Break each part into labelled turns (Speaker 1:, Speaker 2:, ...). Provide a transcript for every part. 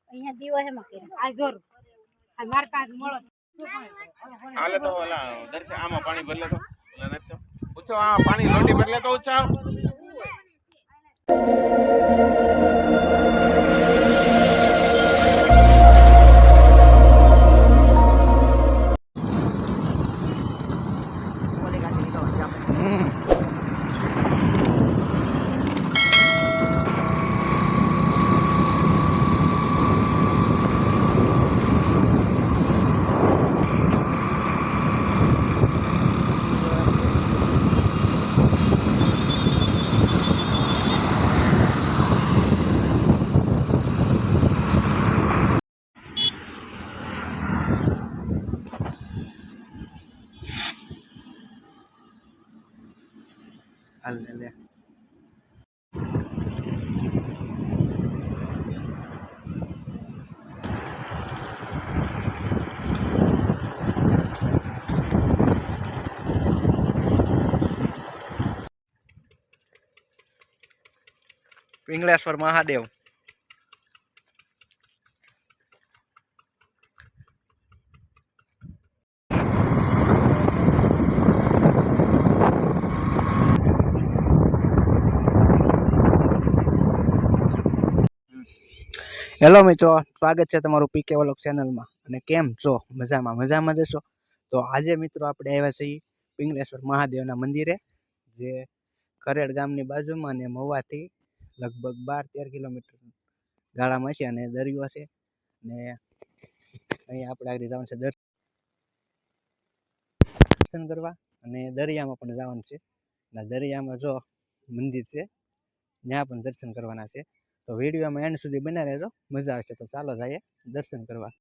Speaker 1: અહીંયા દીવો હે મકે આ જોર આ માર કાજ મળો
Speaker 2: હાલે તો ઓલા દર્શન આમાં પાણી ભરલે તો ઓલા નથી તો પૂછો આ પાણી લોટી ભરલે તો ઉછાવ
Speaker 3: લે પિંગળેશ્વર મહાદેવ હેલો મિત્રો, સ્વાગત છે તમારું પીકે વ્લોગ ચેનલમાં. અને કેમ છો? મજામાં જશો? તો આજે મિત્રો આપણે આવ્યા છીએ પિંગળેશ્વર મહાદેવના મંદિરે, જે ખરેડ ગામની બાજુમાં ને મહુવાથી લગભગ 12-13 કિલોમીટર ગાળામાં છે. અને દરિયો છે ને અહીંયા આપણે આગળ જવાનું છે દર્શન કરવા, અને દરિયામાં પણ જવાનું છે. અને દરિયામાં જો મંદિર છે, ત્યાં પણ દર્શન કરવાના છે. તો વિડીયોમાં એન્ડ સુધી બના રહેજો, મજા આવશે. તો ચાલો જઈએ દર્શન કરવા.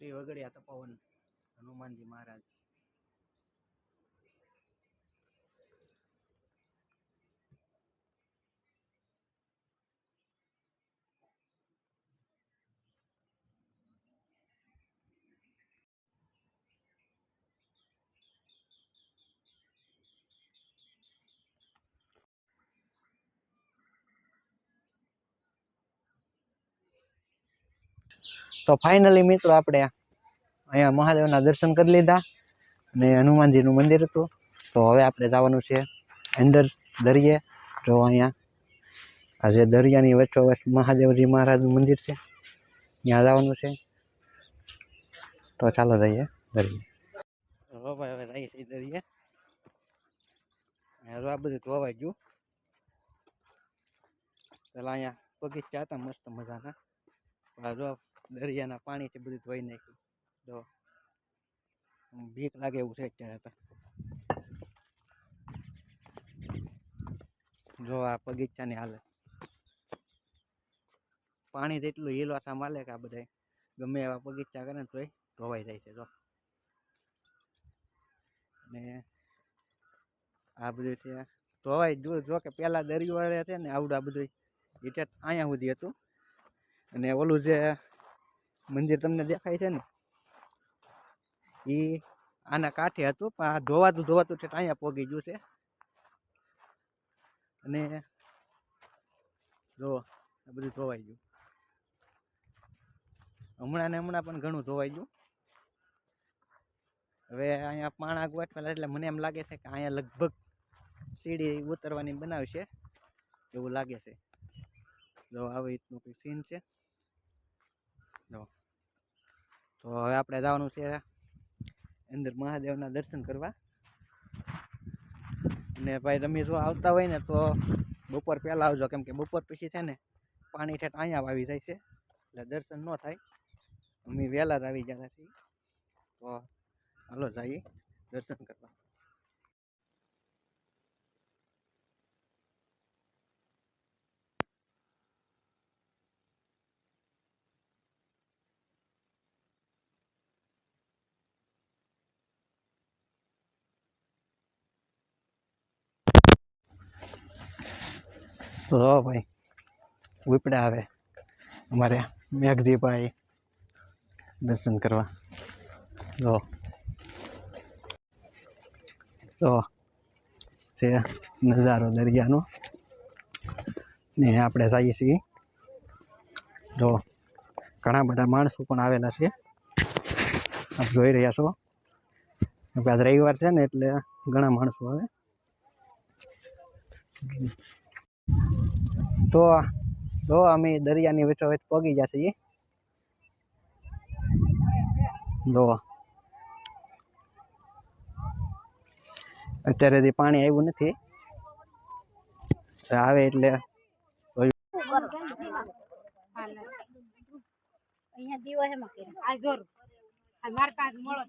Speaker 3: શ્રી વગડિયા તપોવન હનુમાનજી મહારાજ. તો ફાઇનલી મિત્રો આપણે અહીંયા મહાદેવના દર્શન કરી લીધા, અને હનુમાનજીનું મંદિર હતું. તો હવે આપણે જવાનું છે અંદર દરિયે. જો અહીંયા આજે દરિયાની વચ્ચોવચ્ચ મહાદેવજી મહારાજનું મંદિર છે, ત્યાં જવાનું છે. તો ચાલો જઈએ દરિયે. હવે જઈએ છીએ દરિયે. આ બધું ધોવાઈ ગયું. પેલા અહીંયા બગીચા હતા મસ્ત મજાના, જો દરિયાના પાણીથી બધું ધોઈ નાખ્યું. જો બીક લાગે એવું છે અત્યારે તો. જો આ બગીચાની હાલત, પાણી જેટલું હિલવાતા માલે કે આ બધા ગમે એવા બગીચા કરે ને તોય ધોવાઈ જાય છે. જો ને આ બધું છે ધોવાઈ જો કે પેલા દરિયો છે ને આવડું આ બધું એટલે અહીંયા સુધી હતું. અને ઓલું જે મંદિર તમને દેખાય છે ને, એ આના કાંઠે હતું, પણ આ ધોવાતું છે અહીંયા પોગી ગયું છે. અને જો આ બધું ધોવાઈ ગયું. હમણાં પણ ઘણું ધોવાઈ ગયું. હવે અહીંયા પાણા ગોઠવેલા એટલે મને એમ લાગે છે કે અહીંયા લગભગ સીડી ઉતરવાની બનાવશે એવું લાગે છે. જો આવી રીતનું કોઈ સીન છે. જો તો હવે આપણે જવાનું છે અંદર મહાદેવના દર્શન કરવા. અને ભાઈ તમે જો આવતા હોય ને તો બપોર પહેલાં આવજો, કેમ કે બપોર પછી છે ને પાણી ઠેઠ અહીંયા આવી જાય છે. એટલે દર્શન ન થાય. અમે વહેલા જ આવી ગયા છીએ, તો હાલો જઈએ દર્શન કરવા. તો ભાઈ ઉપડ્યા આવે અમારે મેઘજીભાઈ દર્શન કરવા. તો છે નજારો દરિયાનો ને આપણે જઈએ છીએ. જો ઘણા બધા માણસો પણ આવેલા છે, આપ જોઈ રહ્યા છો. આજ રવિવાર છે ને એટલે ઘણા માણસો આવે. તો જો અમે દરિયાની વચ્ચોવચ્ચ પગી ગયા છીએ. જો અત્યારે પાણી આવ્યું નથી, આવે એટલે
Speaker 1: અહીંયા દીવો હે મકેર આ જોર આ માર પાસે મળો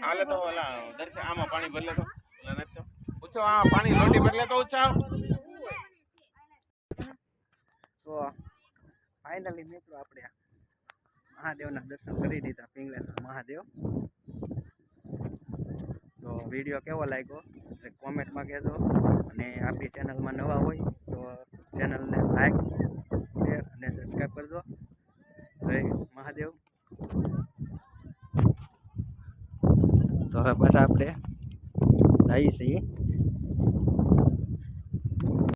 Speaker 2: હાલે તો ઓલા દર્શન આમાં પાણી ભરલે તો ઓલા નથી તો પૂછો આ પાણી લોટી ભરલે તો ઊંચા
Speaker 3: તો ફાઇનલી મિત્રો આપણે મહાદેવના દર્શન કરી દીધા. પિંગલેશ્વર મહાદેવ. તો વિડીયો કેવો લાગ્યો એટલે કોમેન્ટમાં કહેજો, અને આપણી ચેનલમાં નવા હોય તો ચેનલને લાઈક શેર અને સબસ્ક્રાઈબ કરજો. જય મહાદેવ. તો હવે પાછા આપણે જઈએ છીએ